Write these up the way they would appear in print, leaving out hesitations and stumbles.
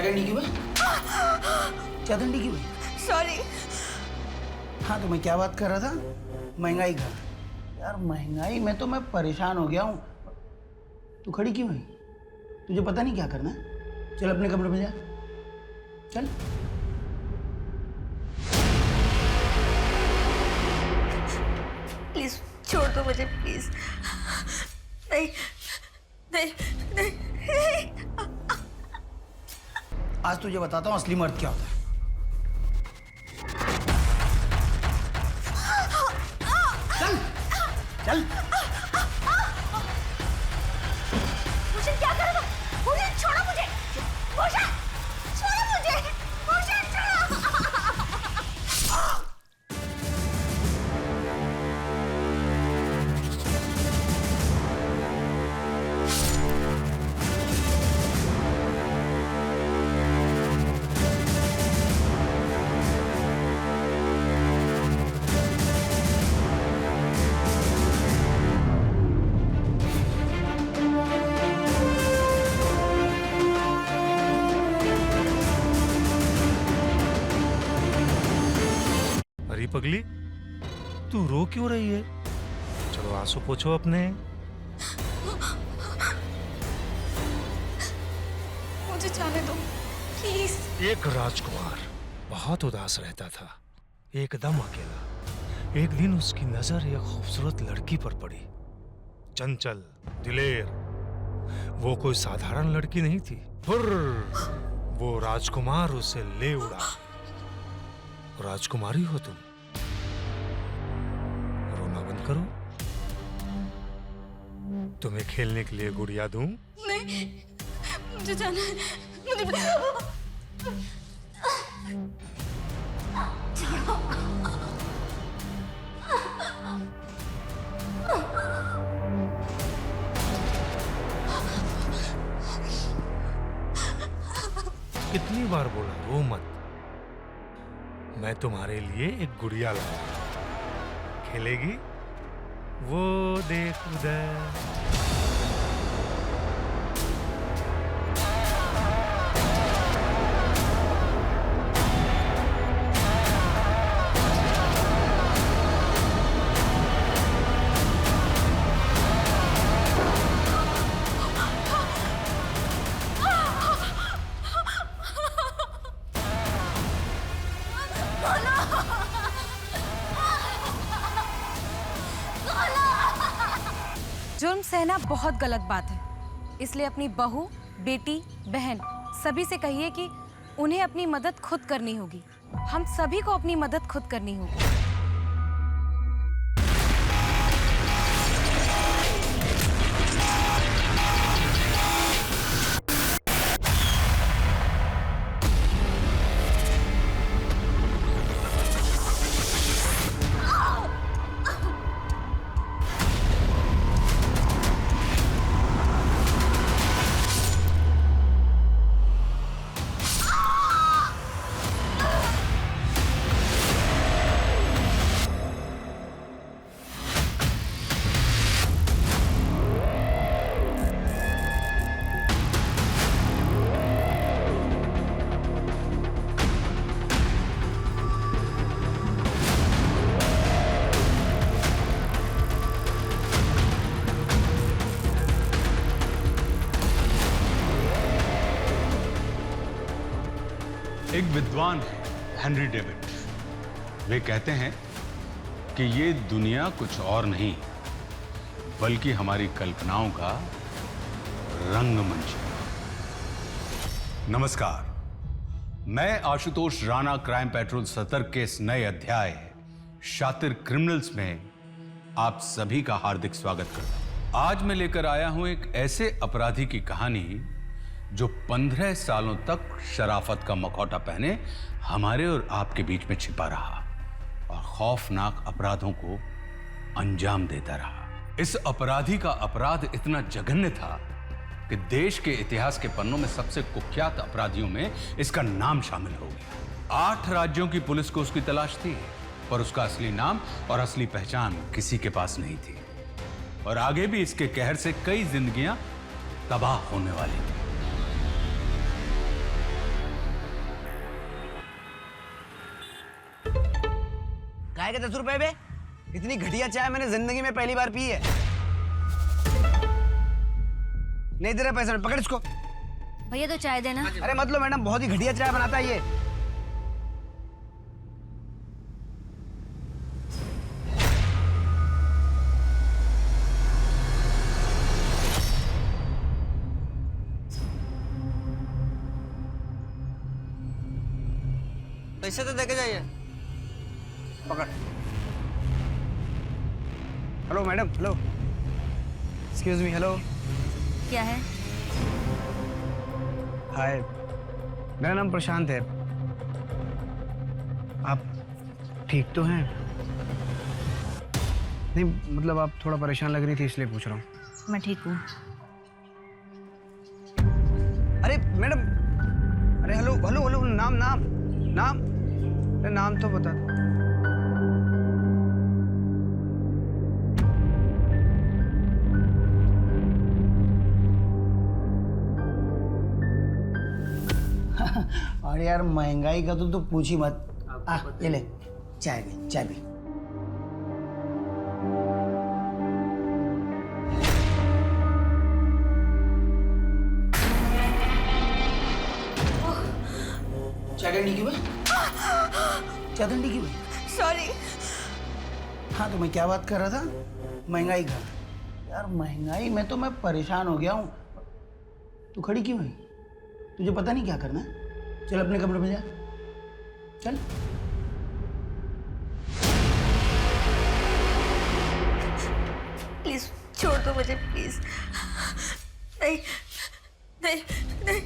क्या डंडी क्यों है? क्या डंडी क्यों है? सॉरी। हाँ तो मैं क्या बात कर रहा था? महंगाई का। यार महंगाई में तो मैं परेशान हो गया हूँ। तू खड़ी क्यों है? तुझे पता नहीं क्या करना है? चल अपने कमरे में जा, चल। प्लीज छोड़ दो मुझे, प्लीज। नहीं नहीं नहीं, नहीं। आज तुझे बताता हूँ असली मर्द क्या होता है। चल चल। मुझे क्या कर रहे हो? मुझे छोड़ो, मुझे मुझे छोड़ो, मुझे छोड़ो। अरे पगली, तू रो क्यों रही है? चलो आंसू पोछो अपने। मुझे जाने दो प्लीज। एक राजकुमार बहुत उदास रहता था, एकदम अकेला। एक दिन उसकी नजर एक खूबसूरत लड़की पर पड़ी, चंचल, दिलेर। वो कोई साधारण लड़की नहीं थी। फुर्र, वो राजकुमार उसे ले उड़ा। राजकुमारी हो तुम, रोना बंद करो। तुम्हें खेलने के लिए गुड़िया दूं? नहीं, मुझे जाना है, मुझे कितनी बार बोला रो मत। मैं तुम्हारे लिए एक गुड़िया लाया, खेलेगी? वो देख उधर। जुर्म सहना बहुत गलत बात है, इसलिए अपनी बहू, बेटी, बहन सभी से कहिए कि उन्हें अपनी मदद खुद करनी होगी। हम सभी को अपनी मदद खुद करनी होगी। एक विद्वान है हेनरी डेविड। वे कहते हैं कि ये दुनिया कुछ और नहीं बल्कि हमारी कल्पनाओं का रंगमंच है। नमस्कार, मैं आशुतोष राणा क्राइम पेट्रोल सतर्क के इस नए अध्याय शातिर क्रिमिनल्स में आप सभी का हार्दिक स्वागत करता हूं। आज मैं लेकर आया हूं एक ऐसे अपराधी की कहानी जो 15 सालों तक शराफत का मखौटा पहने हमारे और आपके बीच में छिपा रहा और खौफनाक अपराधों को अंजाम देता रहा। इस अपराधी का अपराध इतना जघन्य था कि देश के इतिहास के पन्नों में सबसे कुख्यात अपराधियों में इसका नाम शामिल हो गया। 8 राज्यों की पुलिस को उसकी तलाश थी, पर उसका असली नाम और असली पहचान किसी के पास नहीं थी। और आगे भी इसके कहर से कई जिंदगियां तबाह होने वाली थी। चाय के 10 रुपए पे? इतनी घटिया चाय मैंने जिंदगी में पहली बार पी है। नहीं दे रहे पैसे, पकड़ इसको। भैया तो चाय देना। अरे मत लो मैडम, बहुत ही घटिया चाय बनाता है ये। पैसे तो देके जाइए। पकड़। Hello madam, hello. Excuse me, hello. क्या है? हाय, मेरा नाम प्रशांत है। आप ठीक तो हैं? नहीं मतलब आप थोड़ा परेशान लग रही थी इसलिए पूछ रहा हूँ। मैं ठीक हूँ। अरे मैडम, अरे हेलो हेलो हेलो, नाम नाम नाम, अरे नाम तो बता। और यार महंगाई का तो पूछ ही मत। ये ले चाय भी, चाय भी। चाय ठंडी क्यों है? चाय ठंडी क्यों है? सॉरी। हाँ तो मैं क्या बात कर रहा था? महंगाई का। यार महंगाई में तो मैं परेशान हो गया हूँ। तू खड़ी क्यों है? तुझे पता नहीं क्या करना है? चल अपने कमरे में जा, चल। प्लीज छोड़ दो मुझे, प्लीज। नहीं नहीं नहीं।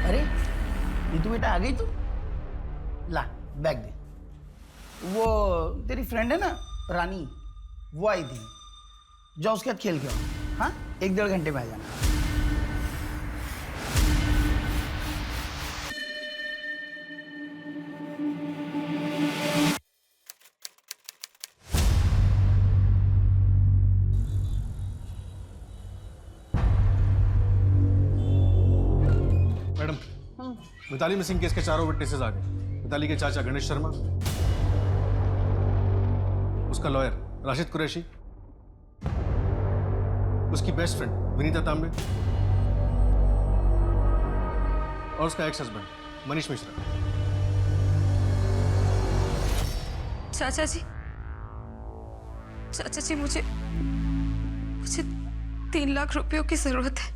अरे नीतू बेटा आ गई तू? ला बैग दे। वो तेरी फ्रेंड है ना रानी, वो आई थी। जाओ उसके साथ खेल के आओ। हाँ 1-1.5 घंटे में आ जाना। मैडम, मिताली मिसिंग केस के चारों विटनेसेस आ गए। मिताली के चाचा गणेश शर्मा, उसका लॉयर राशिद कुरैशी, उसकी बेस्ट फ्रेंड विनीता तांबे और उसका एक्स हस्बैंड मनीष मिश्रा। चाचा जी मुझे 3 लाख रुपयों की जरूरत है।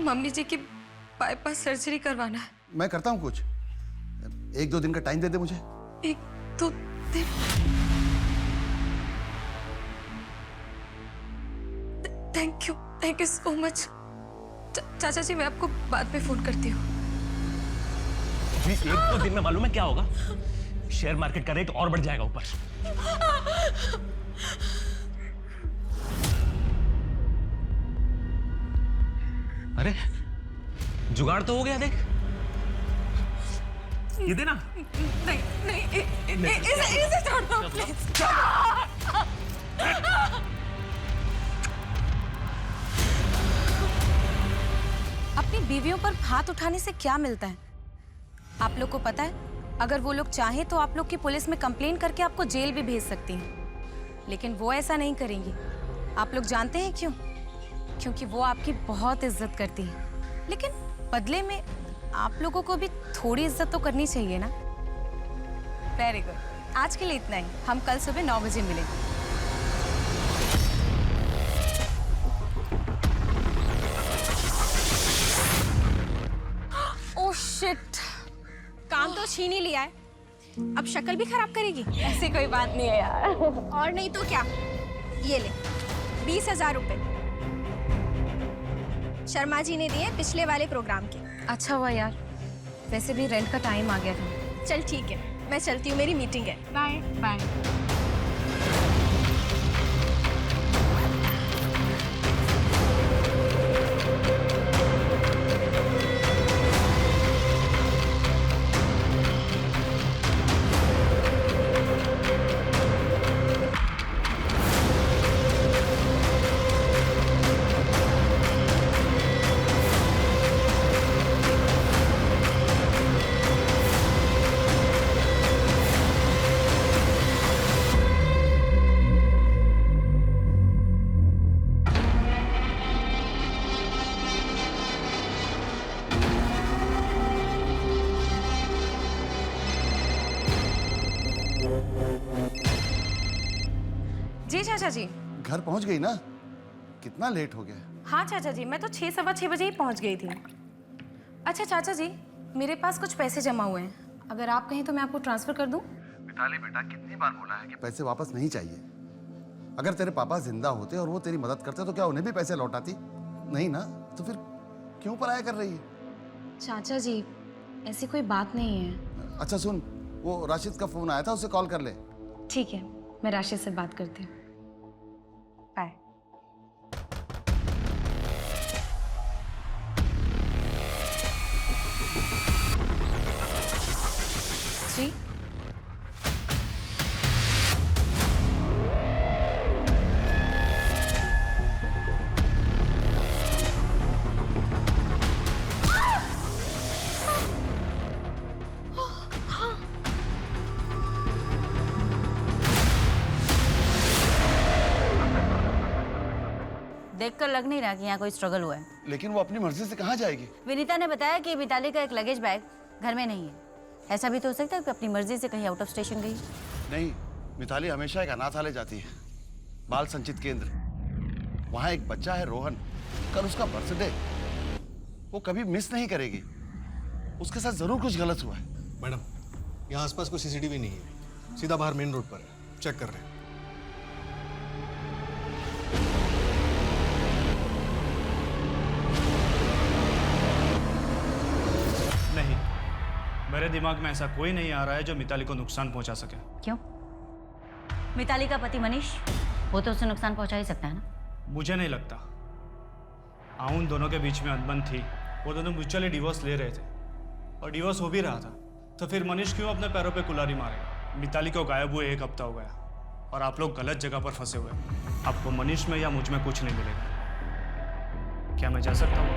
मम्मी जी की बाईपास सर्जरी करवाना है। मैं करता हूँ कुछ, 1-2 दिन का टाइम दे दे मुझे। 1-2 दिन? Thank you so much. चाचा जी मैं आपको बाद में फोन करती हूँ। 1-2 दिन में मालूम है क्या होगा? शेयर मार्केट का रेट और बढ़ जाएगा ऊपर। अरे जुगाड़ तो हो गया, देख ये देना। नहीं इसे छोड़ दो प्लीज। अपनी बीवियों पर हाथ उठाने से क्या मिलता है? आप लोग को पता है, अगर वो लोग चाहें तो आप लोग की पुलिस में कंप्लेन करके आपको जेल भी भेज सकती हैं, लेकिन वो ऐसा नहीं करेंगी। आप लोग जानते हैं क्यों? क्योंकि वो आपकी बहुत इज्जत करती हैं। लेकिन बदले में आप लोगों को भी थोड़ी इज्जत तो करनी चाहिए ना। वेरी गुड, आज के लिए इतना ही। हम कल सुबह 9 बजे मिलेंगे। ओह शिट, काम तो छीन ही लिया है, अब शक्ल भी खराब करेगी? ऐसी कोई बात नहीं है यार। और नहीं तो क्या, ये ले 20,000 रुपए शर्मा जी ने दिए पिछले वाले प्रोग्राम के। अच्छा हुआ यार, वैसे भी रेंट का टाइम आ गया था। चल ठीक है, मैं चलती हूँ, मेरी मीटिंग है। Bye bye. जी चाचा जी। घर पहुंच गई ना? कितना लेट हो गया? हाँ चाचा जी, मैं तो 6 सवा 6 बजे ही पहुंच गई थी। अच्छा चाचा जी, मेरे पास कुछ पैसे जमा हुए हैं, अगर आप कहें तो मैं आपको ट्रांसफर कर दूं? मिताली बेटा, कितनी बार बोला है कि पैसे वापस नहीं चाहिए। अगर तेरे पापा जिंदा होते और वो तेरी मदद करते तो क्या उन्हें भी पैसे लौटाती? नहीं ना, तो फिर क्यों पराया कर रही है? चाचा जी, ऐसी कोई बात नहीं है। अच्छा सुन, वो राशिद का फोन आया था, उसे कॉल कर ले। ठीक है, मैं राशिद से बात करती हूँ। बाय। जी देखकर लग नहीं रहा कि यहाँ कोई स्ट्रगल हुआ है। लेकिन वो अपनी मर्जी से कहाँ जाएगी? विनीता ने बताया कि मिताली का एक लगेज बैग घर में नहीं है। ऐसा भी तो हो सकता है कि अपनी मर्जी से कहीं आउट ऑफ स्टेशन गई। नहीं, मिताली हमेशा एक अनाथालय जाती है, बाल संचित केंद्र। वहाँ एक बच्चा है रोहन, कल उसका बर्थडे, वो कभी मिस नहीं करेगी। उसके साथ जरूर कुछ गलत हुआ है। मैडम, यहाँ आसपास कोई सीसीटीवी नहीं है, सीधा बाहर मेन रोड पर है, चेक कर रहे हैं। नहीं, मेरे दिमाग में ऐसा कोई नहीं आ रहा है जो मिताली को नुकसान पहुंचा सके। क्यों? मिताली का पति मनीष, वो तो उसे नुकसान पहुंचा ही सकता है ना? मुझे नहीं लगता। उन दोनों के बीच में अनबन थी, वो दोनों म्यूचुअली डिवोर्स ले रहे थे और डिवोर्स हो भी रहा था, तो फिर मनीष क्यों अपने पैरों पे कुल्हाड़ी मारेगा? मिताली को गायब हुए 1 हफ्ता हो गया और आप लोग गलत जगह पर फंसे हुए। आपको मनीष में या मुझ में कुछ नहीं मिलेगा। क्या मैं जा सकता हूँ?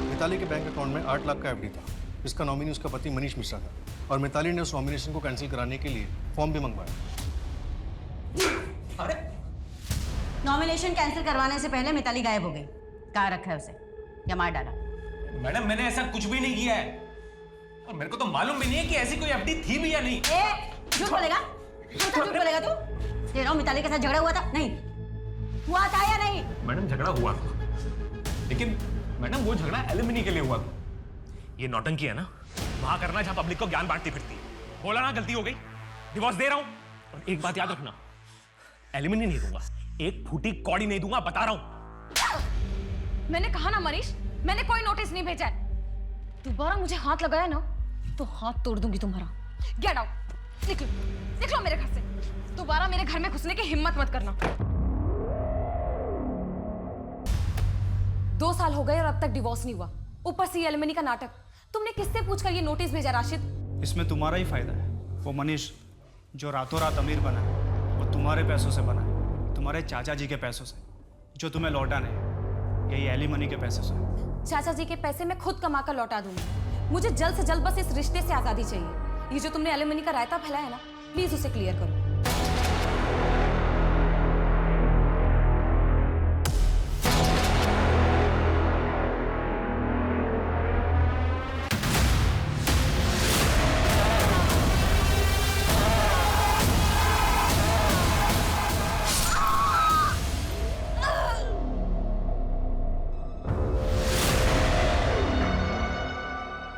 मिताली के बैंक अकाउंट में 8 लाख का एफडी था, जिसका नॉमिनी उसका पति मनीष मिश्रा था, और मिताली ने उस नॉमिनेशन को कैंसिल कराने के लिए फॉर्म भी मंगवाया। अरे, नॉमिनेशन कैंसिल करवाने से पहले मिताली गायब हो गई। कहाँ रखा है उसे या मार डाला? मैडम, मैंने ऐसा कुछ भी नहीं किया है और मेरे को तो मालूम भी नहीं है कि ऐसी कोई एफडी थी भी या नहीं। झूठ बोलेगा? झूठ बोलेगा तू? कह रहा हूं मिताली के साथ झगड़ा हुआ था? नहीं हुआ था या नहीं? मैडम, झगड़ा हुआ था, लेकिन मैडम वो झगड़ा एलिमनी के लिए हुआ था। ये नौटंकी है ना वहां करना जहां पब्लिक को ज्ञान बांटती फिरती। बोला ना गलती हो गई, डिवोर्स दे रहा हूं। और एक बात याद रखना, एलिमनी नहीं दूंगा, एक फूटी कौड़ी नहीं दूंगा, बता रहा हूं। मैंने कहा ना मनीष, मैंने कोई नोटिस नहीं भेजा है। दोबारा मुझे हाथ लगाया ना तो हाथ तोड़ दूंगी तुम्हारा। गेट आउट, निकलो निकलो मेरे घर से। दोबारा मेरे घर में घुसने की हिम्मत मत करना। 2 साल हो गए और अब तक डिवोर्स नहीं हुआ, ऊपर से ये एलिमनी का नाटक। तुमने किससे पूछकर ये नोटिस भेजा राशिद? इसमें तुम्हारा ही फायदा है। वो मनीष जो रातों रात अमीर बना है, वो तुम्हारे पैसों से बना है, तुम्हारे चाचा जी के पैसों से जो तुम्हें लौटाने हैं, यही एलिमनी के पैसों से। चाचा जी के पैसे मैं खुद कमा कर लौटा दूंगी। मुझे जल्द से जल्द बस इस रिश्ते से आजादी चाहिए। ये जो तुमने एलिमनी का रायता फैलाया है ना, प्लीज उसे क्लियर करो।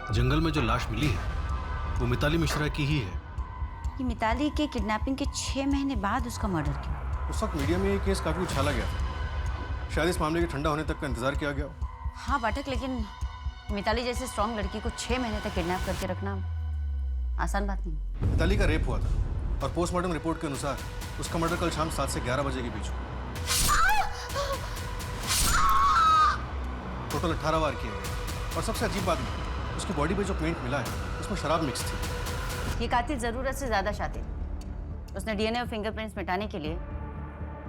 जंगल में जो लाश मिली है वो मिताली मिश्रा की ही है। कि मिताली के किडनैपिंग के 6 महीने बाद उसका मर्डर क्यों? उस वक्त मीडिया में ये केस काफी उछाला गया था, शायद इस मामले के ठंडा होने तक का इंतजार किया गया। हाँ पाठक, लेकिन मिताली जैसे स्ट्रॉन्ग लड़की को 6 महीने तक किडनैप करके रखना आसान बात नहीं। मिताली का रेप हुआ था और पोस्टमार्टम रिपोर्ट के अनुसार उसका मर्डर कल शाम 7 से 11 बजे के बीच हुआ। टोटल 18 वार किए गए और सबसे अजीब बात उसकी बॉडी पे जो पेंट मिला है उसमें शराब मिक्स थी। ये कातिल जरूरत से ज्यादा शातिर। उसने डीएनए और फिंगरप्रिंट्स मिटाने के लिए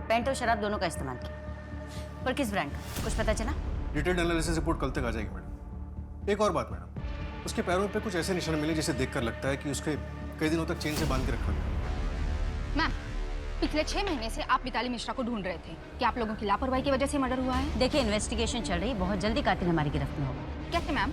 पेंट और शराब दोनों का इस्तेमाल किया। पर किस ब्रांड का कुछ पता चला? डिटेल्ड एनालिसिस रिपोर्ट कल तक आ जाएगी मैडम। एक और बात मैडम, उसके पैरों पे कुछ ऐसे निशान मिले जिसे देखकर लगता है कि उसके कई दिनों तक चेन से बांध के रखा गया। मैम, पिछले 6 महीने से आप मिताली मिश्रा को ढूंढ रहे थे। क्या आप लोगों की लापरवाही की वजह से मर्डर हुआ है? देखिए, इन्वेस्टिगेशन चल रही, बहुत जल्दी कातिल हमारी गिरफ्त में होगा। कैसे मैम?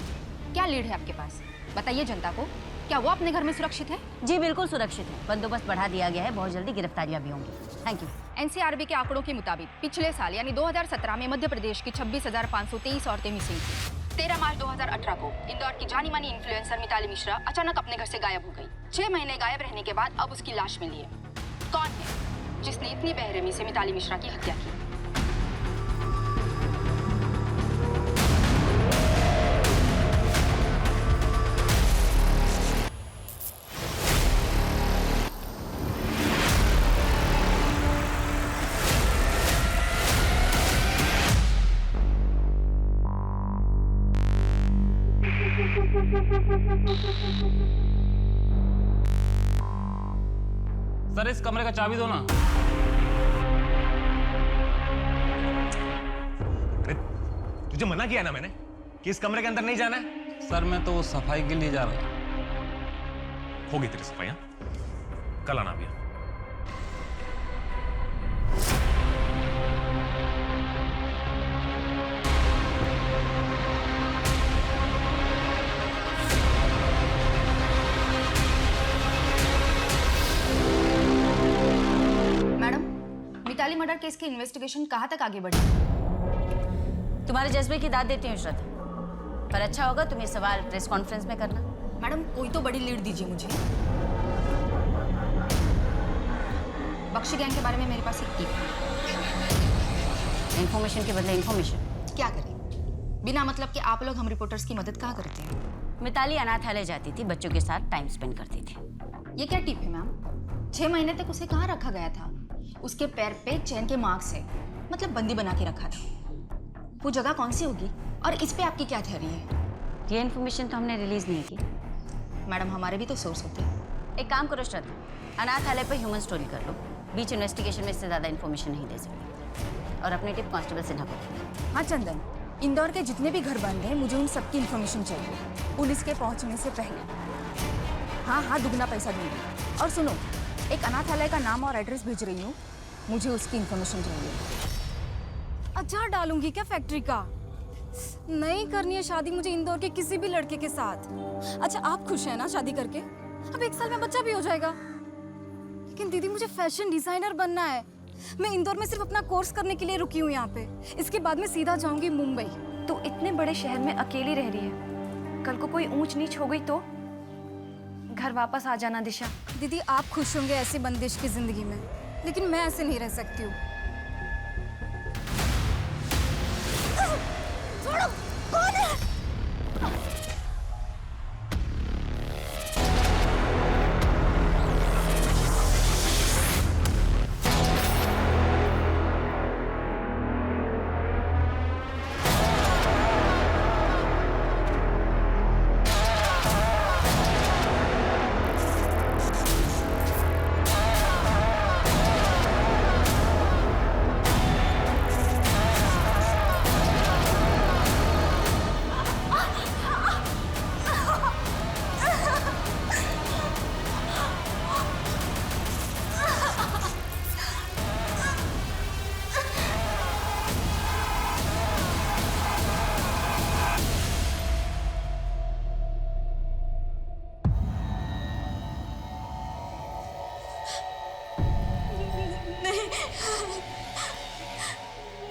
क्या लीड है आपके पास? बताइए जनता को, क्या वो अपने घर में सुरक्षित है? जी बिल्कुल सुरक्षित है, बंदोबस्त बढ़ा दिया गया है, बहुत जल्दी गिरफ्तारियां भी होंगी। Thank you. एनसीआरबी के आंकड़ों के मुताबिक पिछले साल यानी 2017 में मध्य प्रदेश की 26,523 औरतें मिसिंग थी। 13 मार्च 2018 को इंदौर की जानी मानी इन्फ्लुएंसर मिताली मिश्रा अचानक अपने घर से गायब हो गई। 6 महीने गायब रहने के बाद अब उसकी लाश मिली है। कौन है जिसने इतनी बेरहमी से मिताली मिश्रा की हत्या की? सर इस कमरे का चाबी दो ना। अरे तुझे मना किया ना मैंने कि इस कमरे के अंदर नहीं जाना है। सर मैं तो सफाई के लिए जा रहा था। होगी तेरी सफाई, हाँ? कल आना भैया। मिताली मर्डर केस की इन्वेस्टिगेशन कहाँ तक आगे बढ़ी? तुम्हारे जज्बे की दाद देती हूँ श्रद्धा, पर अच्छा होगा तुम ये सवाल प्रेस कॉन्फ्रेंस में करना। मैडम कोई तो बड़ी लीड दीजिए मुझे। बख्शी गैंग के बारे में मेरे पास एक टिप है। इन्फॉर्मेशन के बदले इन्फॉर्मेशन। क्या करें, बिना मतलब कि आप लोग हम रिपोर्टर्स की मदद कहाँ करते हैं? मिताली अनाथालय जाती थी, बच्चों के साथ टाइम स्पेंड करती थी। ये क्या टिप है मैम? 6 महीने तक उसे कहाँ रखा गया था? उसके पैर पे चैन के मार्क्स है, मतलब बंदी बना के रखा था। वो जगह कौन सी होगी और इस पे आपकी क्या थ्योरी है? ये इन्फॉर्मेशन तो हमने रिलीज नहीं की। मैडम हमारे भी तो सोर्स होते हैं। एक काम करो श्रद्धा, अनाथालय पर ह्यूमन स्टोरी कर लो। बीच इन्वेस्टिगेशन में इससे ज़्यादा इन्फॉर्मेशन नहीं दे सकते। और अपनी टिप कांस्टेबल सिन्हा को। हाँ चंदन, इंदौर के जितने भी घर बंद हैं मुझे उन सबकी इन्फॉर्मेशन चाहिए, पुलिस के पहुंचने से पहले। हाँ दुगना पैसा दूंगी। और सुनो, एक अनाथालय का नाम और एड्रेस भेज रही हूँ, मुझे उसकी इन्फॉर्मेशन चाहिए। अचार डालूंगी क्या फैक्ट्री का? नहीं करनी है शादी मुझे इंदौर के किसी भी लड़के के साथ। अच्छा आप खुश हैं ना शादी करके? अब 1 साल में बच्चा भी हो जाएगा। लेकिन दीदी मुझे फैशन डिजाइनर बनना है। मैं इंदौर में सिर्फ अपना कोर्स करने के लिए रुकी हूँ यहाँ पे। इसके बाद मैं सीधा जाऊंगी मुंबई। तो इतने बड़े शहर में अकेली रह रही है, कल को कोई ऊंच नीच हो गई तो? घर वापस आ जाना दिशा। दीदी आप खुश होंगे ऐसी बंदिश की जिंदगी में, लेकिन मैं ऐसे नहीं रह सकती हूँ। छोड़ो, कौन है?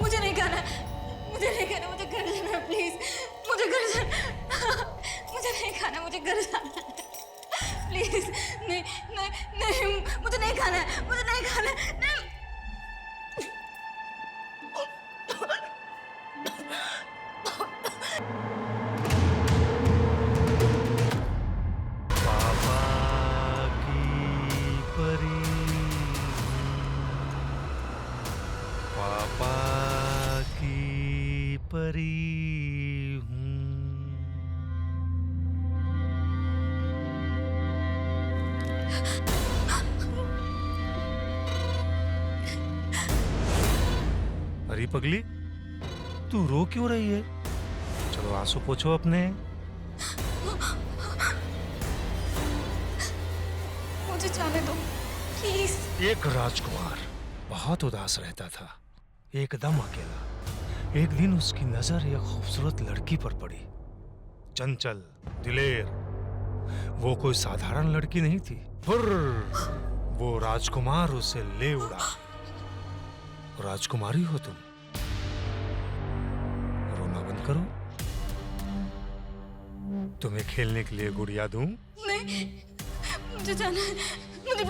मुझे नहीं खाना, मुझे नहीं खाना, मुझे घर जाना है प्लीज। मुझे घर जाना, मुझे नहीं खाना, मुझे घर जाना है प्लीज। नहीं नहीं नहीं, मुझे नहीं खाना है, मुझे नहीं खाना है, नहीं। परी हूँ। अरे पगली, तू रो क्यों रही है? चलो आंसू पोछो अपने। मुझे जाने दो प्लीज। एक राजकुमार बहुत उदास रहता था, एकदम अकेला। एक दिन उसकी नजर एक खूबसूरत लड़की पर पड़ी। चंचल, दिलेर वो कोई साधारण लड़की नहीं थी। वो राजकुमार उसे ले उड़ा। राजकुमारी हो तुम। रोना बंद करो। तुम्हें खेलने के लिए गुड़िया दूं? नहीं, मुझे जाना है, मुझे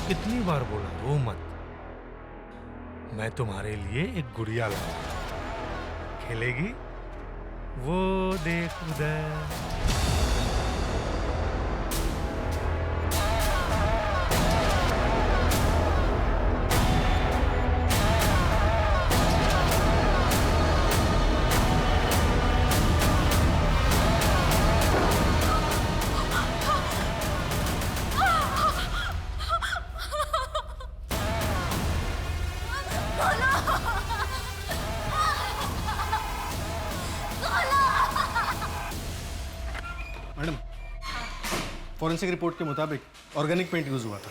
कितनी बार बोला रो मत। मैं तुम्हारे लिए एक गुड़िया लाया। खेलेगी? वो देख उधर। मैडम, फॉरेंसिक रिपोर्ट के मुताबिक ऑर्गेनिक पेंट यूज हुआ था,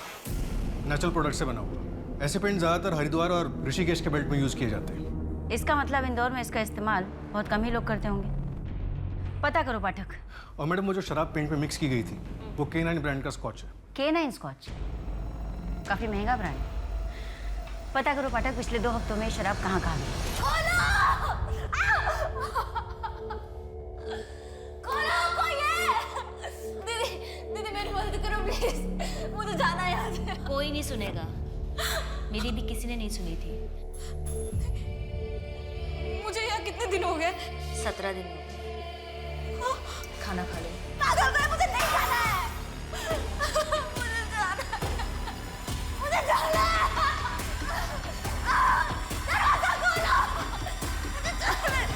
नेचुरल प्रोडक्ट से बना हुआ। ऐसे पेंट ज्यादातर हरिद्वार और ऋषिकेश के बेल्ट में यूज किए जाते हैं। इसका मतलब इंदौर में इसका इस्तेमाल बहुत कम ही लोग करते होंगे। पता करो पाठक। और मैडम, वो जो शराब पेंट में मिक्स की गई थी वो K9 ब्रांड का स्कॉच है। K9 स्कॉच, काफी महंगा ब्रांड है। पता करो पाठक, पिछले 2 हफ्तों में ये शराब कहाँ कहाँ मिली। दीदी मेरी मदद करो प्लीज, मुझे जाना है यहाँ से। कोई नहीं सुनेगा। मेरी भी किसी ने नहीं सुनी थी। मुझे यहाँ कितने दिन हो गए? 17 दिन हो गए। खाना खा लो। पागल मैं, मुझे नहीं जाना है। मुझे जाना है, मुझे जाना है। दरवाजा खोलो, मुझे जाना है।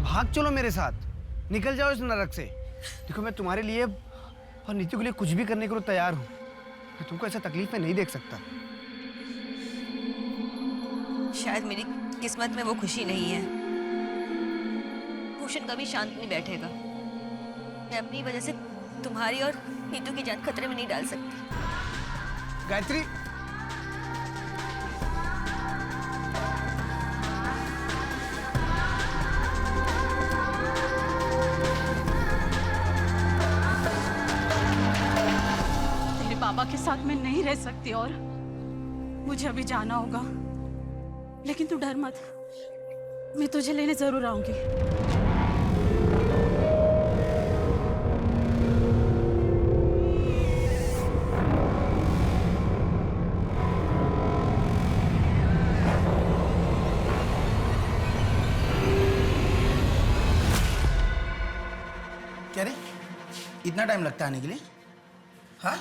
भाग चलो मेरे साथ, निकल जाओ इस नरक से। देखो मैं तुम्हारे लिए और नीतू के लिए कुछ भी करने के लिए तैयार हूँ। मैं तुमको ऐसा तकलीफ में नहीं देख सकता। शायद मेरी किस्मत में वो खुशी नहीं है। भूषण कभी शांत नहीं बैठेगा। मैं अपनी वजह से तुम्हारी और नीतू की जान खतरे में नहीं डाल सकती। गायत्री, बाबा के साथ मैं नहीं रह सकती और मुझे अभी जाना होगा। लेकिन तू डर मत, मैं तुझे लेने जरूर आऊंगी। क्या रे, इतना टाइम लगता है आने के लिए? हाँ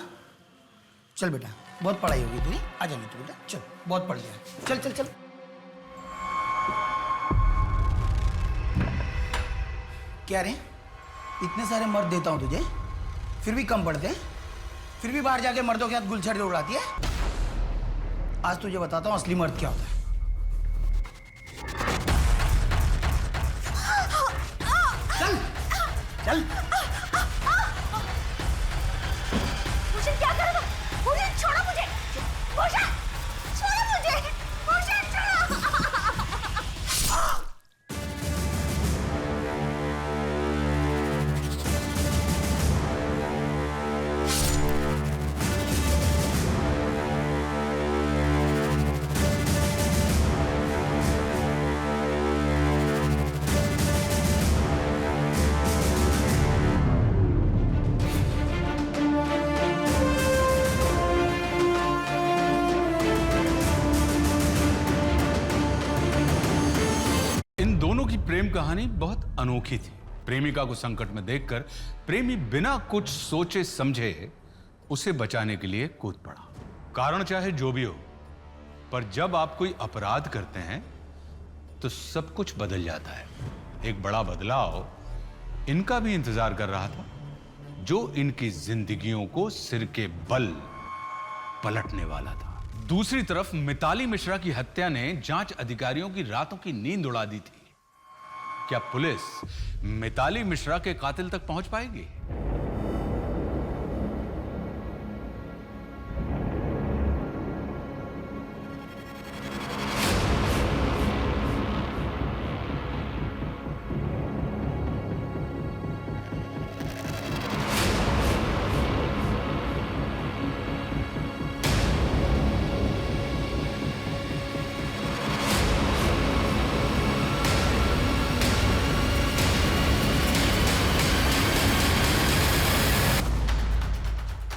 चल बेटा, बहुत पढ़ाई होगी तेरी, आ जाने तू बेटा, चल बहुत पढ़ लिया, चल चल चल। क्या रे, इतने सारे मर्द देता हूं तुझे, फिर भी कम पड़ते हैं, फिर भी बाहर जाके मर्दों के हाथ गुलछड़ उड़ाती है। आज तुझे बताता हूं असली मर्द क्या होता है। चल चल। भूषण क्या कर रहा? भूषण छोड़ो मुझे, भूषण छोड़ो मुझे, भूषण छोड़ो। कहानी बहुत अनोखी थी। प्रेमिका को संकट में देखकर प्रेमी बिना कुछ सोचे समझे उसे बचाने के लिए कूद पड़ा। कारण चाहे जो भी हो, पर जब आप कोई अपराध करते हैं तो सब कुछ बदल जाता है। एक बड़ा बदलाव इनका भी इंतजार कर रहा था, जो इनकी जिंदगियों को सिर के बल पलटने वाला था। दूसरी तरफ मिताली मिश्रा की हत्या ने जांच अधिकारियों की रातों की नींद उड़ा दी थी। क्या पुलिस मिताली मिश्रा के कातिल तक पहुंच पाएगी?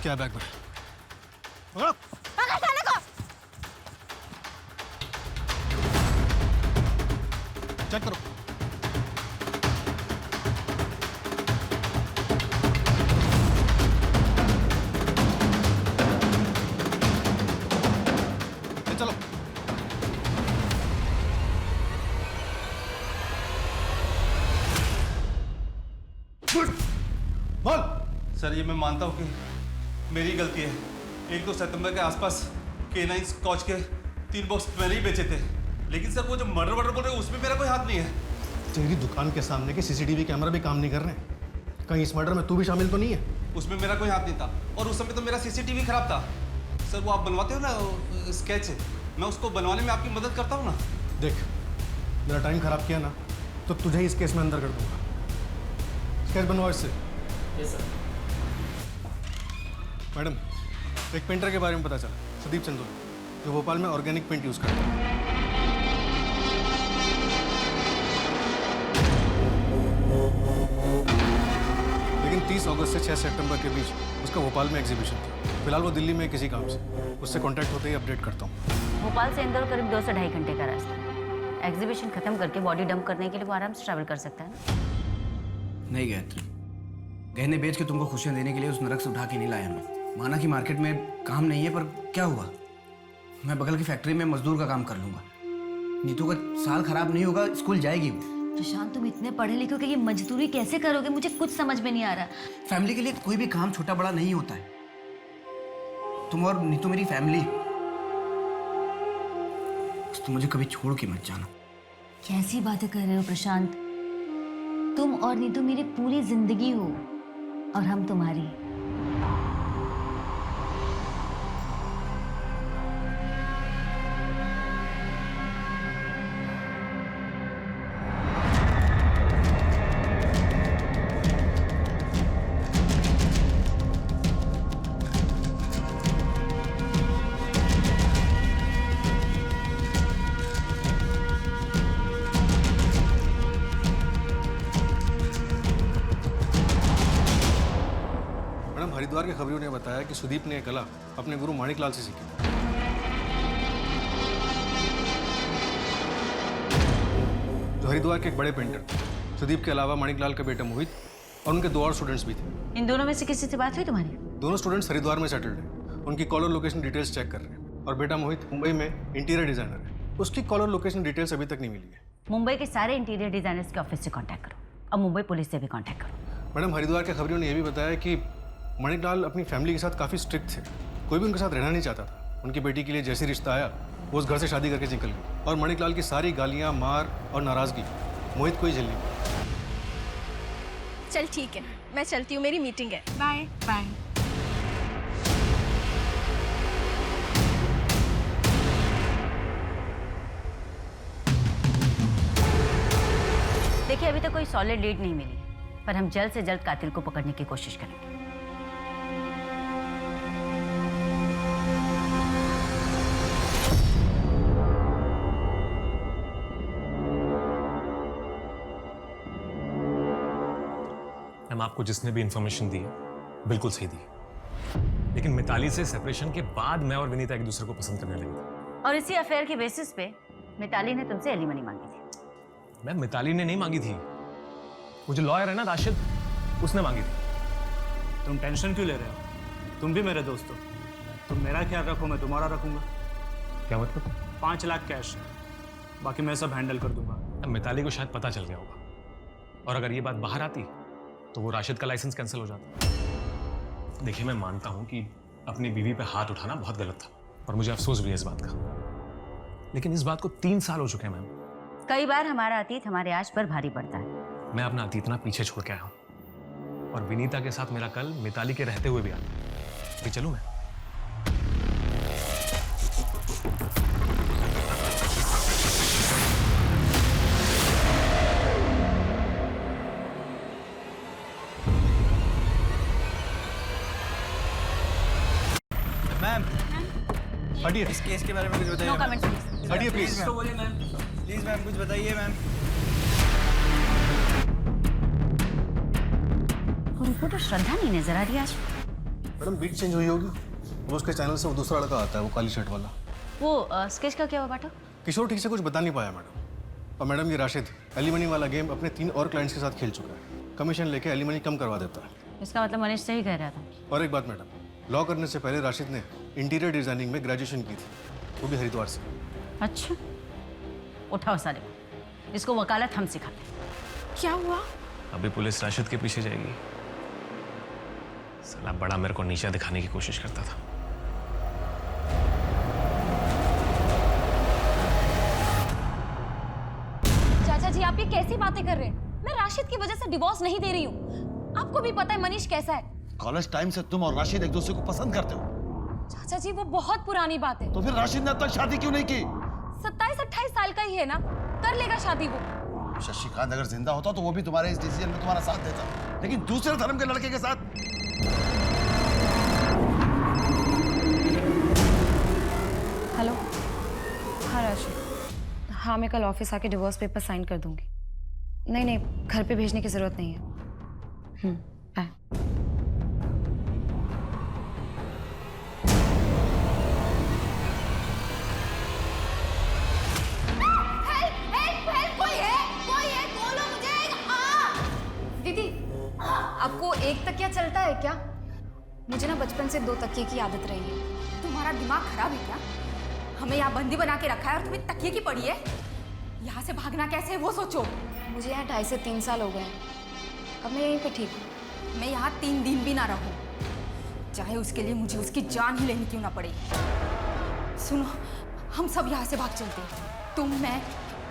क्या बैग में? पकड़ साले को। चेक करो। ले चलो। बोल। सर, ये मैं मानता हूँ कि मेरी गलती है। 1-2 सितंबर के आसपास K9 स्कॉच के 3 बॉक्स मैंने ही बेचे थे। लेकिन सर, वो जो मर्डर बोल रहे हैं उसमें मेरा कोई हाथ नहीं है। तेरी दुकान के सामने के सीसीटीवी कैमरा भी काम नहीं कर रहे। कहीं इस मर्डर में तू भी शामिल तो नहीं है? उसमें मेरा कोई हाथ नहीं था और उस समय तो मेरा सीसीटीवी खराब था। सर, वो आप बनवाते हो ना स्केच, मैं उसको बनवाने में आपकी मदद करता हूँ ना। देख, मेरा टाइम खराब किया ना तो तुझे इस केस में अंदर कर दूंगा। स्केच बनवाओ इससे। Yes sir. मैडम, एक पेंटर के बारे में पता चला, सुदीप चंदोल, जो भोपाल में ऑर्गेनिक पेंट यूज करता है। लेकिन 30 अगस्त से 6 सितंबर के बीच उसका भोपाल में एग्जीबिशन था। फिलहाल वो दिल्ली में किसी काम से, उससे कांटेक्ट होते ही अपडेट करता हूँ। भोपाल से इंदौर करीब 2 से ढाई घंटे का रास्ता। एग्जीबिशन खत्म करके बॉडी डंप करने के लिए वो आराम से ट्रैवल कर सकता है ना। नहीं गायत्री, गहने बेच के तुमको खुशियां देने के लिए उस नरक से उठा के नहीं लाया मैं। माना कि मार्केट में काम नहीं है, पर क्या हुआ, मैं बगल की फैक्ट्री में मजदूर का काम कर लूंगा। नीतू का साल खराब नहीं होगा, स्कूल जाएगी वो। प्रशांत, तुम इतने पढ़े लिखे हो कि ये मजदूरी कैसे करोगे? मुझे कुछ समझ में नहीं आ रहा। फैमिली के लिए कोई भी काम छोटा बड़ा नहीं होता है। तुम और नीतू मेरी फैमिली, तुम मुझे कभी छोड़ के मत जाना। कैसी बातें कर रहे हो प्रशांत? तुम और नीतू मेरी पूरी जिंदगी हो और हम तुम्हारी। हरिद्वार के खबरियों ने बताया कि सुदीप ने यह कला अपने गुरु माणिकलाल से सीखी। जो हरिद्वार के एक बड़े पेंटर थे। सुदीप के अलावा माणिकलाल का बेटा मोहित और उनके 2 और स्टूडेंट्स भी थे। इन दोनों में से किसी से बात हुई तुम्हारी? दोनों स्टूडेंट्स हरिद्वार में सेटल्ड हैं। उनकी कॉलर लोकेशन डिटेल्स चेक कर रहे हैं। और बेटा मोहित मुंबई में इंटीरियर डिजाइनर है। उसकी कॉलर लोकेशन डिटेल्स अभी तक नहीं मिली है। मुंबई के सारे इंटीरियर डिजाइनर्स के ऑफिस से कांटेक्ट करो और मुंबई पुलिस से भी कांटेक्ट करो। मैडम, हरिद्वार के खबरियों ने यह भी बताया कि माणिकलाल अपनी फैमिली के साथ काफ़ी स्ट्रिक्ट थे। कोई भी उनके साथ रहना नहीं चाहता था। उनकी बेटी के लिए जैसे रिश्ता आया, वो उस घर से शादी करके निकल गई। और माणिकलाल की सारी गालियाँ, मार और नाराज़गी मोहित को ही झेलनी पड़ी। चल ठीक है, मैं चलती हूँ, मेरी मीटिंग है। Bye bye. देखिए, अभी तक कोई सॉलिड लीड नहीं मिली, पर हम जल्द से जल्द कातिल को पकड़ने की कोशिश करेंगे। मैम, आपको जिसने भी इंफॉर्मेशन दी है बिल्कुल सही दी है। लेकिन मिताली से सेपरेशन के बाद मैं और विनीता एक दूसरे को पसंद करने लगे थे। और इसी अफेयर के बेसिस पे मिताली ने तुमसे एलिमनी मांगी थी। मैम मिताली ने नहीं मांगी थी, वो जो लॉयर है ना राशिद, उसने मांगी थी। तुम टेंशन क्यों ले रहे हो? तुम भी मेरे दोस्त हो। तुम मेरा ख्याल रखो, मैं तुम्हारा रखूंगा। क्या मतलब? 5 लाख कैश, बाकी मैं सब हैंडल कर दूंगा। अब मिताली को शायद पता चल गया होगा, और अगर ये बात बाहर आती तो वो राशिद का लाइसेंस कैंसिल हो जाता। देखिए, मैं मानता हूं कि अपनी बीवी पे हाथ उठाना बहुत गलत था और मुझे अफसोस भी है इस बात का, लेकिन इस बात को 3 साल हो चुके हैं मैम। कई बार हमारा अतीत हमारे आज पर भारी पड़ता है। मैं अपना अतीत ना पीछे छोड़ के आया हूं, और विनीता के साथ मेरा कल मिताली के रहते हुए भी आता। अभी चलूं मैं? मैम हटिए। इस केस के बारे में कुछ बताइए। No comment please. हटिए प्लीज। प्लीज मैम कुछ बताइए मैम। उनको तो श्रद्धा नहीं नजर आ रही आज। मैडम बीट चेंज हुई होगी, वो उसके चैनल से वो दूसरा लड़का आता है, वो काली शर्ट वाला। वो स्केच का क्या हुआ बाटा? किशोर ठीक से कुछ बता नहीं पाया मैडम। और मैडम ये राशिद एलिमनी वाला गेम अपने 3 और क्लाइंट्स के साथ खेल चुका है, कमीशन लेके एलिमनी कम करवा देता है। इसका मतलब मनीष सही कह रहा था। और एक बात मैडम, लॉ करने से पहले राशिद ने इंटीरियर डिजाइनिंग में ग्रेजुएशन की थी, वो भी हरिद्वार से। अच्छा, उठाओ साले, इसको वकालत हम सिखाते। क्या हुआ? अभी पुलिस राशिद के पीछे जाएगी। साला बड़ा मेरे को नीचा दिखाने की कोशिश करता था। चाचा जी, आप ये कैसी बातें कर रहे हैं? मैं राशिद की वजह से डिवोर्स नहीं दे रही हूँ। आपको भी पता है मनीष कैसा है। कॉलेज टाइम से तुम और राशिद एक दूसरे को पसंद करते हो। चाचा जी, वो बहुत पुरानी बात है। तो फिर राशिद ने अब तक शादी क्यों नहीं की? 27-28 साल का ही है ना, कर लेगा शादी वो। शशिकांत अगर जिंदा होता तो वो भी तुम्हारे इस डिसीजन में तुम्हारा साथ देता, लेकिन दूसरे धर्म के लड़के के साथ। हेलो। हाँ राशिद, हाँ मैं कल ऑफिस आके डिवोर्स पेपर साइन कर दूंगी। नहीं नहीं, घर पे भेजने की जरूरत नहीं है। बाय। दीदी, आपको एक तकिया चलता है क्या? मुझे ना बचपन से 2 तकिए की आदत रही है। तुम्हारा दिमाग खराब है क्या? हमें यहाँ बंदी बना के रखा है और तुम्हें तकिए की पड़ी है। यहाँ से भागना कैसे है वो सोचो। मुझे यहाँ 2.5 से 3 साल हो गए हैं। अब मैं यहीं पे ठीक हूँ। मैं यहाँ 3 दिन भी ना रहूँ, चाहे उसके लिए मुझे उसकी जान ही लेनी क्यों ना पड़े। सुनो, हम सब यहाँ से भाग चलते हैं, तुम, मैं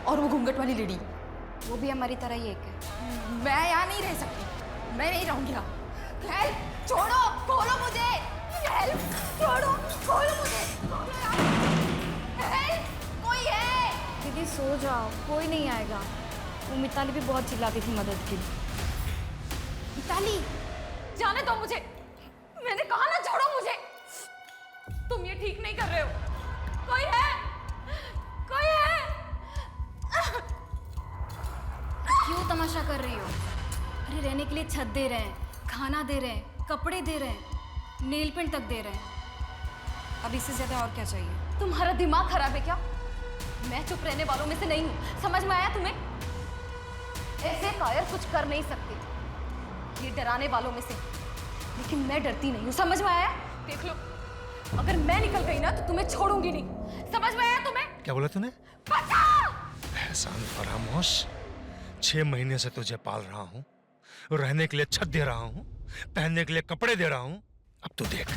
और वो घूंघट वाली लेडी। वो भी हमारी तरह ही एक है। मैं यहाँ नहीं रह सकती, मैं नहीं रहूँगी यहाँ। हेल्प, छोड़ो, खोलो मुझे। हेल्प, छोड़ो, खोलो मुझे। हेल्प, कोई है? दीदी सो जाओ, कोई नहीं आएगा। वो मिताली भी बहुत चिल्लाती थी मदद के लिए। मिताली, जाने दो मुझे। मैंने कहा ना छोड़ो मुझे। तुम ये ठीक नहीं कर रहे हो। कोई है? कोई है? क्यों तमाशा कर रही हो? अरे रहने के लिए छत दे रहे हैं, खाना दे रहे हैं, कपड़े दे रहे हैं, नेल पेंट तक दे रहे हैं। अब इससे ज्यादा और क्या चाहिए? तुम्हारा दिमाग खराब है क्या? मैं चुप रहने वालों में से नहीं हूँ, समझ में आया तुम्हें? ऐसे कायर कुछ कर नहीं सकते, ये डराने वालों में से। लेकिन मैं डरती नहीं हूँ, समझ में आया? देख लो, अगर मैं निकल गई ना तो तुम्हें छोड़ूंगी नहीं। समझ में आया तुम्हें? क्या बोला तूने? बचाओ! एहसान फरामोश, 6 महीने से तुझे पाल रहा हूँ, रहने के लिए छत दे रहा हूँ, पहनने के लिए कपड़े दे रहा हूँ। अब तू देख।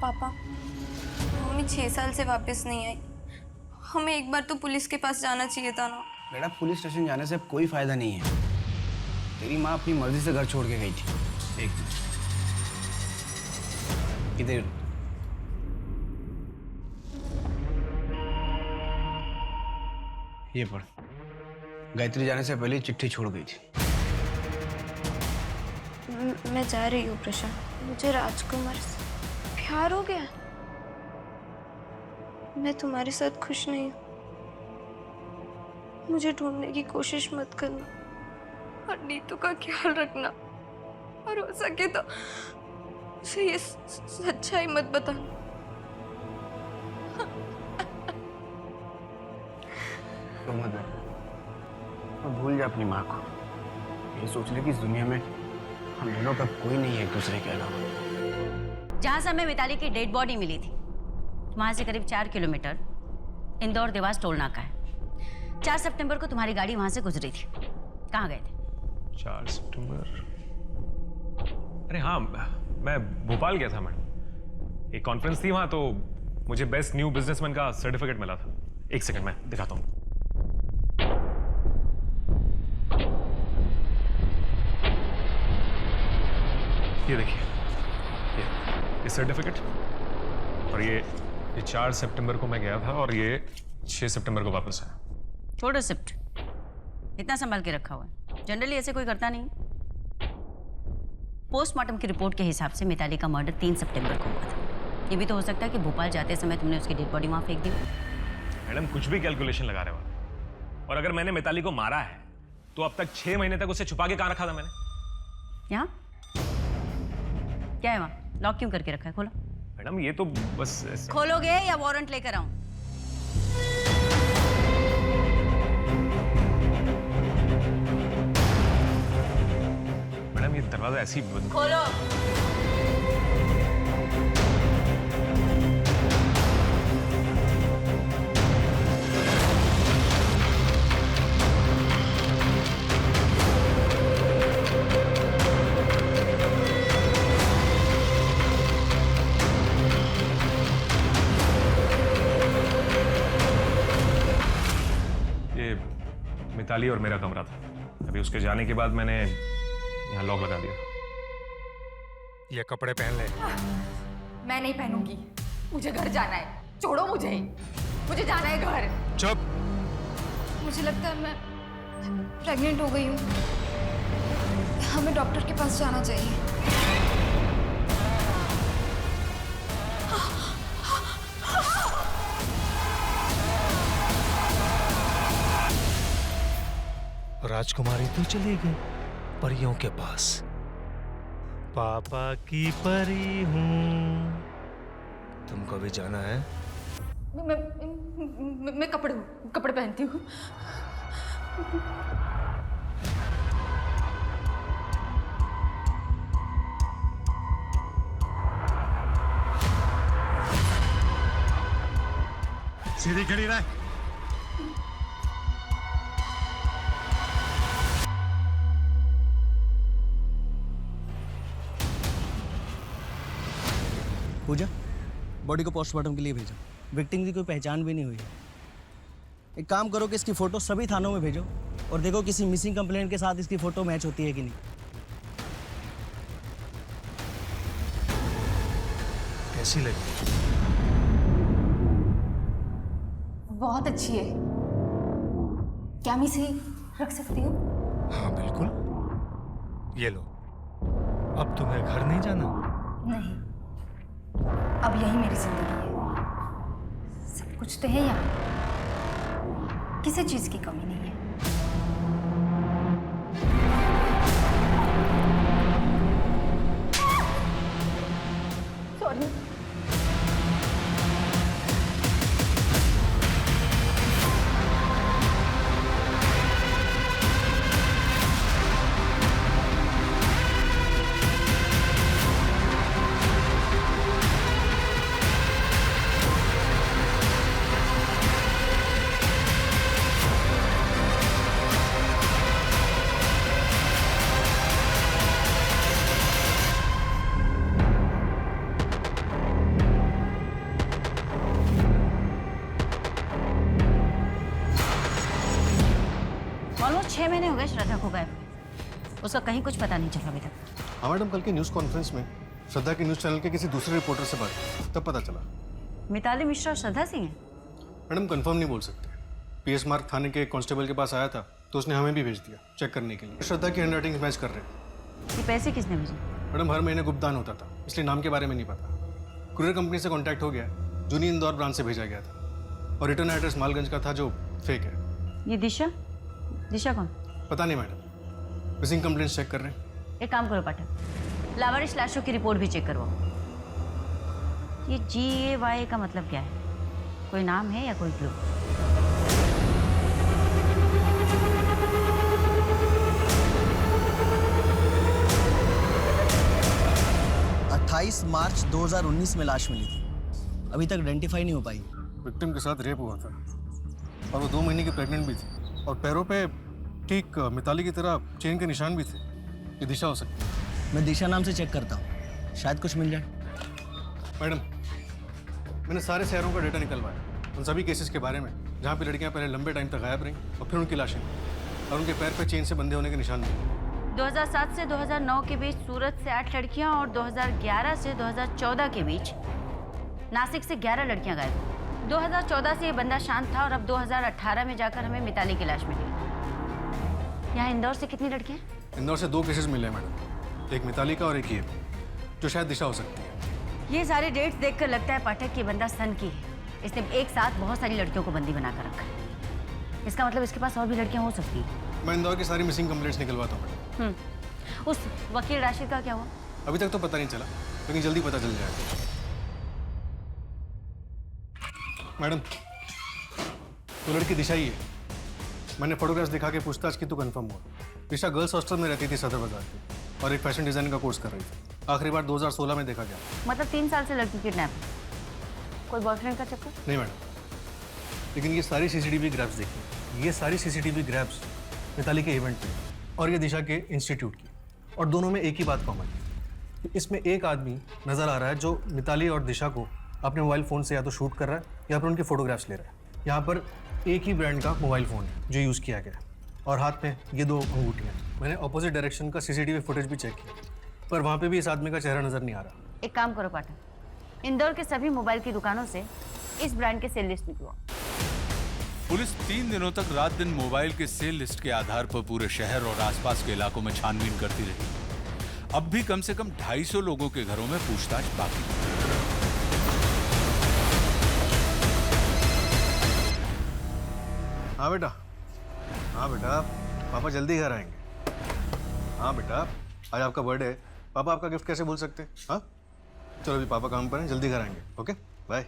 पापा, मम्मी 6 साल से वापस नहीं आई। हमें एक बार तो पुलिस के पास जाना चाहिए था ना। बेटा, पुलिस स्टेशन जाने से अब कोई फायदा नहीं है। तेरी माँ अपनी मर्जी से घर छोड़ के गई थी। एक इधर ये पढ़। गायत्री जाने से पहले चिट्ठी छोड़ गई थी। मैं जा रही हूँ प्रशांत। मुझे राजकुमार से प्यार हो गया। मैं तुम्हारे साथ खुश नहीं हूँ। मुझे ढूंढने की कोशिश मत करना और नीतू का ख्याल रखना, और हो सके तो उसे ये सच्चाई मत बताना। तो मत और भूल जा अपनी माँ को। ये सोच ले कि इस दुनिया में हम दोनों का कोई नहीं है एक दूसरे के अलावा। जहाँ से हमें मिताली की डेड बॉडी मिली थी वहाँ से करीब 4 किलोमीटर इंदौर देवास टोल नाका है। 4 सितंबर को तुम्हारी गाड़ी वहाँ से गुजरी थी। कहाँ गए थे? 4 सितंबर? अरे हाँ, मैं भोपाल गया था मैडम। एक कॉन्फ्रेंस थी वहाँ, तो मुझे बेस्ट न्यू बिजनेसमैन का सर्टिफिकेट मिला था। एक सेकंड मैं दिखाता हूँ। ये देखिए, ये सर्टिफिकेट, और ये 4 सितंबर को मैं गया था और ये 6 सितंबर को वापस आया। छोड़ो शिफ्ट, इतना संभाल के रखा हुआ है। जनरली ऐसे कोई करता नहीं। पोस्टमार्टम की रिपोर्ट के हिसाब से मिताली का मर्डर 3 सितंबर को हुआ था। ये भी तो हो सकता है कि भोपाल जाते समय तुमने उसकी डेड बॉडी वहाँ फेंक दी। मैडम कुछ भी कैलकुलेशन लगा रहे हो, और अगर मैंने मिताली को मारा है तो अब तक 6 महीने तक उसे छुपा के कहाँ रखा था मैंने? यहाँ क्या है? वहाँ लॉक क्यों करके रखा है? खोलो। मैडम ये तो बस ऐसे... खोलोगे या वारंट लेकर आऊं? मैडम ये दरवाजा ऐसी खोलो। मिताली और मेरा कमरा था। अभी उसके जाने के बाद मैंने यहाँ लॉक लगा दिया। ये कपड़े पहन ले। मैं नहीं पहनूंगी, मुझे घर जाना है। छोड़ो मुझे जाना है घर। चुप। मुझे लगता है मैं प्रेग्नेंट हो गई हूँ। हमें डॉक्टर के पास जाना चाहिए। राजकुमारी तो चली गई परियों के पास। पापा की परी हूँ। तुमको भी जाना है? मैं कपड़े पहनती हूँ। सीधी खड़ी रह। पूजा, बॉडी को पोस्टमार्टम के लिए भेजो। विक्टिम की कोई पहचान भी नहीं हुई है। एक काम करो कि इसकी फोटो सभी थानों में भेजो और देखो किसी मिसिंग कंप्लेंट के साथ इसकी फोटो मैच होती है कि नहीं। कैसी लगी? बहुत अच्छी है। क्या मैं इसे रख सकती हूँ? हाँ बिल्कुल। ये लो। अब तुम्हें घर नहीं जाना? नहीं, अब यही मेरी जिंदगी है। सब कुछ तो है यहाँ, किसी चीज की कमी नहीं है। सॉरी। ऑलमोस्ट 6 महीने हो गए श्रद्धा को गायब हुए। उसका कहीं कुछ पता नहीं चला अभी तक। हाँ मैडम, कल की न्यूज़ कॉन्फ्रेंस में श्रद्धा के न्यूज़ चैनल के किसी दूसरे रिपोर्टर से बात की, तब पता चला। मिताली मिश्रा और श्रद्धा सिंह हैं? मैडम कंफर्म नहीं बोल सकते। पीएस मार्ग थाने के कांस्टेबल के पास आया था तो उसने हमें भी भेज दिया चेक करने के लिए। श्रद्धा की हैंडराइटिंग मैच कर रहे हैं। ये पैसे किसने भेजे? मैडम हर महीने गुप्तदान होता था, इसलिए नाम के बारे में नहीं पता। कुरियर कंपनी से कांटेक्ट हो गया, जूनी इंदौर ब्रांच से भेजा गया था और रिटर्न एड्रेस मालगंज का था जो फेक है। ये दिशा? दिशा कौन? पता नहीं मैडम, मिसिंग कंप्लेंट्स चेक कर रहे हैं। एक काम करो पाठक, लावारिश लाशों की रिपोर्ट भी चेक करवाओ। ये GAY का मतलब क्या है? कोई नाम है या कोई क्लू? मार्च 2019 में लाश मिली थी, अभी तक आइडेंटिफाई नहीं हो पाई। विक्टिम के साथ रेप हुआ था और वो 2 महीने की प्रेग्नेंट भी थी और पैरों पे ठीक मिताली की तरह चेन के निशान भी थे। ये दिशा हो सकती है। मैं दिशा नाम से चेक करता हूँ, शायद कुछ मिल जाए। मैडम मैंने सारे शहरों का डेटा निकलवाया उन सभी केसेस के बारे में जहाँ पे लड़कियाँ पहले लंबे टाइम तक गायब रहीं और फिर उनकी लाशें और उनके पैर पे चेन से बंधे होने के निशान मिले। 2007 से 2009 के बीच सूरत से 8 लड़कियां और 2011 से 2014 के बीच नासिक से 11 लड़कियां गायब। 2014 से ये बंदा शांत था और अब 2018 में जाकर हमें मिताली की लाश मिली। यहाँ इंदौर से कितनी लड़कियां? इंदौर से 2 केसेस मिले हैं मैडम, एक मिताली का और एक ये जो शायद दिशा हो सकती है। ये सारे डेट्स देखकर लगता है पाठक कि बंदा सन की है। इसने एक साथ बहुत सारी लड़कियों को बंदी बनाकर रखा है। इसका मतलब इसके पास और भी लड़कियां हो सकती है। मैं इंदौर की सारी मिसिंग कंप्लेंट्स निकलवाता हूँ। उस वकील राशिद का क्या हुआ? अभी तक तो पता नहीं चला, लेकिन जल्दी पता चल जाएगा। मैडम तो लड़की दिशा ही है। मैंने फोटोग्राफ्स दिखा के पूछताछ की तो कंफर्म हुआ। दिशा गर्ल्स हॉस्टल में रहती थी सदर बाजार की और एक फैशन डिजाइनिंग का कोर्स कर रही थी। आखिरी बार 2016 में देखा गया। मतलब 3 साल से लड़की किडनैप। कोई बॉयफ्रेंड का चक्कर? नहीं मैडम, लेकिन ये सारी CCTV ग्रैब्स देखिए। ये सारी CCTV ग्रैब्स मिताली के इवेंट पे और ये दिशा के इंस्टीट्यूट की, और दोनों में एक ही बात कॉमन है। इसमें एक आदमी नजर आ रहा है जो मिताली और दिशा को अपने मोबाइल फ़ोन से या तो शूट कर रहा है या फिर उनके फोटोग्राफ्स ले रहा है। यहाँ पर एक ही ब्रांड का मोबाइल फ़ोन है जो यूज़ किया गया और हाथ में ये 2 अंगूठियाँ। मैंने ऑपोजिट डायरेक्शन का CCTV फुटेज भी चेक किया, पर वहाँ पे भी इस आदमी का चेहरा नज़र नहीं आ रहा। एक काम करो पाठक, इंदौर के सभी मोबाइल की दुकानों से इस ब्रांड के सेल लिस्ट निकलवाओ। पुलिस 3 दिनों तक रात दिन मोबाइल के सेल लिस्ट के आधार पर पूरे शहर और आसपास के इलाकों में छानबीन करती रही। अब भी कम से कम 250 लोगों के घरों में पूछताछ बाकी है। हाँ बेटा, हाँ बेटा, पापा जल्दी घर आएंगे। हाँ बेटा, आज आपका बर्थडे है, पापा आपका गिफ्ट कैसे भूल सकते हैं? हाँ चलो अभी पापा काम पर हैं, जल्दी घर आएंगे। Okay bye.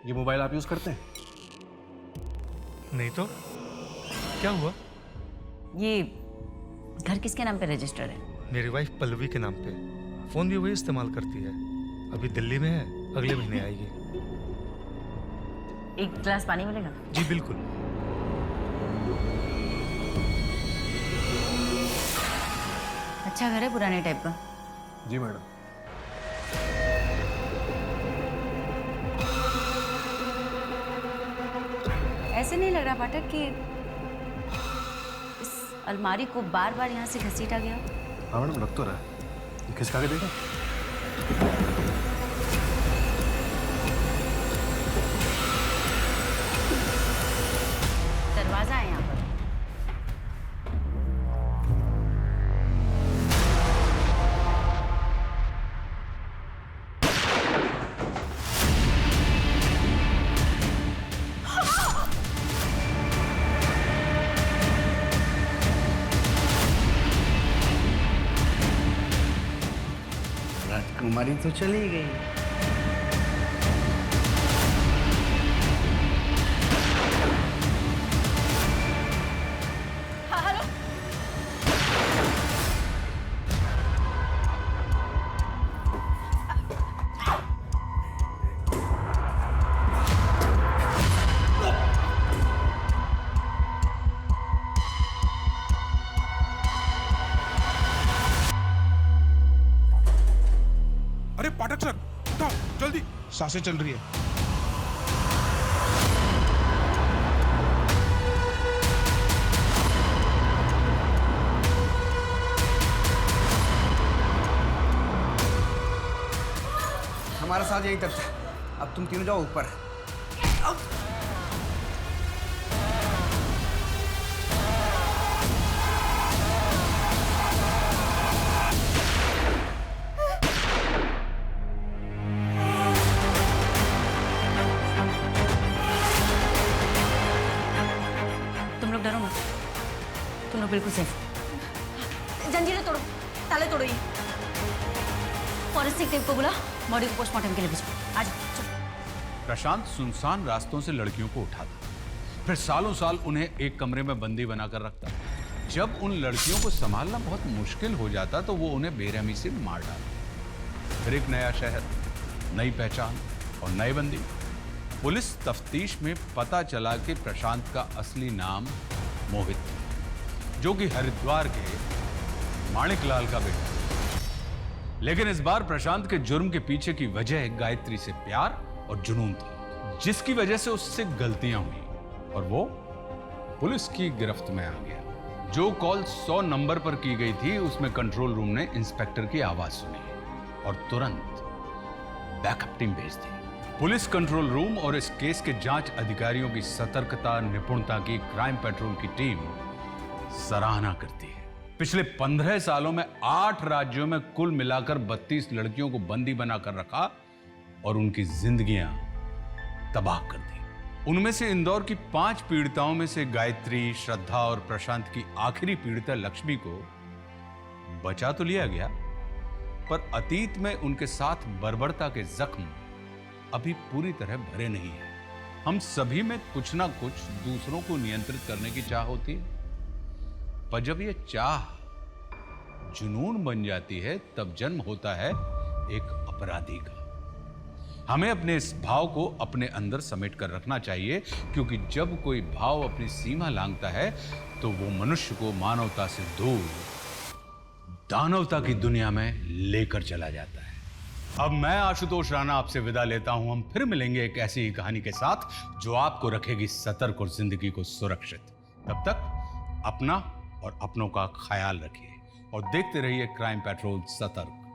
ये मोबाइल आप यूज करते हैं? नहीं तो क्या हुआ? ये घर किसके नाम पे रजिस्टर्ड है? मेरी वाइफ पल्लवी के नाम पे। फोन भी वही इस्तेमाल करती है। अभी दिल्ली में है, अगले महीने आएगी। एक गिलास पानी मिलेगा? जी बिल्कुल। अच्छा घर है, पुराने टाइप का? जी मैडम। ऐसे नहीं लग रहा पाठक कि इस अलमारी को बार बार यहाँ से घसीटा गया? हाँ मैडम, लग तो रहा है। खिसका के देखो। दरवाजा है यहाँ पर। राजकुमारी तो चली गई। हेलो, अरे पाठक सर, उठाओ जल्दी, सांसें चल रही है। बस आज यहीं तक था, अब तुम तीनों जाओ ऊपर। तुम लोग डरो मत, तुम लोग बिल्कुल सेफ। जंजीरें तोड़ो, ताले तोड़ो। ये फॉरेंसिक टीम को बुला, बॉडी को पोस्टमार्टम के लिए भेजो। आज प्रशांत सुनसान रास्तों से लड़कियों को उठाता, फिर सालों साल उन्हें एक कमरे में बंदी बनाकर रखता। जब उन लड़कियों को संभालना बहुत मुश्किल हो जाता तो वो उन्हें बेरहमी से मार डालता। फिर एक नया शहर, नई पहचान और नए बंदी। पुलिस तफ्तीश में पता चला कि प्रशांत का असली नाम मोहित था, जो कि हरिद्वार के माणिकलाल का बेटा था। लेकिन इस बार प्रशांत के जुर्म के पीछे की वजह गायत्री से प्यार और जुनून था, जिसकी वजह से उससे गलतियां हुई और वो पुलिस की गिरफ्त में आ गया। जो कॉल 100 नंबर पर की गई थी, उसमें कंट्रोल रूम ने इंस्पेक्टर की आवाज सुनी और तुरंत बैकअप टीम भेज दी। पुलिस कंट्रोल रूम और इस केस के जांच अधिकारियों की सतर्कता, निपुणता की क्राइम पेट्रोल की टीम सराहना करती है। पिछले 15 सालों में 8 राज्यों में कुल मिलाकर 32 लड़कियों को बंदी बनाकर रखा और उनकी जिंदगियां तबाह कर दी। उनमें से इंदौर की 5 पीड़िताओं में से गायत्री, श्रद्धा और प्रशांत की आखिरी पीड़िता लक्ष्मी को बचा तो लिया गया, पर अतीत में उनके साथ बर्बरता के जख्म अभी पूरी तरह भरे नहीं है। हम सभी में कुछ ना कुछ दूसरों को नियंत्रित करने की चाह होती है, पर जब यह चाह जुनून बन जाती है तब जन्म होता है एक अपराधी का। हमें अपने इस भाव को अपने अंदर समेट कर रखना चाहिए, क्योंकि जब कोई भाव अपनी सीमा लांघता है तो वो मनुष्य को मानवता से दूर दानवता की दुनिया में लेकर चला जाता है। अब मैं आशुतोष राणा आपसे विदा लेता हूं। हम फिर मिलेंगे एक ऐसी ही कहानी के साथ जो आपको रखेगी सतर्क और जिंदगी को सुरक्षित। तब तक अपना और अपनों का ख्याल रखिए और देखते रहिए क्राइम पेट्रोल सतर्क।